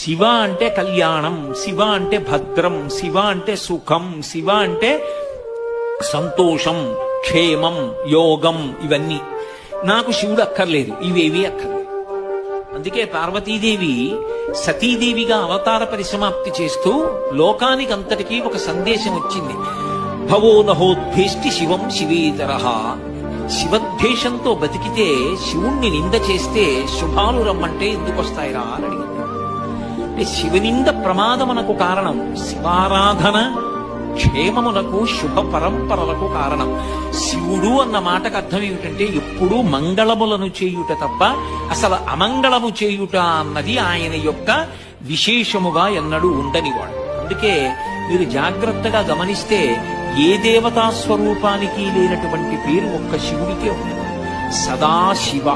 శివ అంటే కళ్యాణం, శివ అంటే భద్రం, శివ అంటే సుఖం, శివ అంటే సంతోషం, క్షేమం, యోగం. ఇవన్నీ నాకు శివుడు అక్కర్లేదు, ఇవేవి అక్కర్లేదు. అందుకే పార్వతీదేవి సతీదేవిగా అవతార పరిసమాప్తి చేస్తూ లోకానికి అంతటికీ ఒక సందేశం వచ్చింది. భవో నహోద్భేష్టి శివం శివేతరః. శివద్వేషంతో బతికితే, శివుణ్ణి నింద చేస్తే శుభాలు రమ్మంటే ఎందుకు వస్తాయిరా అని అడిగింది. అంటే శివనింద ప్రమాదమునకు కారణం, శివారాధన క్షేమమునకు శుభ పరంపరలకు కారణం. శివుడు అన్న మాటకు అర్థం ఏమిటంటే ఎప్పుడూ మంగళములను చేయుట తప్ప అసలు అమంగళము చేయుట అన్నది ఆయన యొక్క విశేషముగా ఎన్నడూ ఉండనివాడు. అందుకే మీరు జాగ్రత్తగా గమనిస్తే ఏ దేవతా స్వరూపానికి లేనటువంటి పేరు ఒక్క శివుడికే ఉంది, సదాశివ.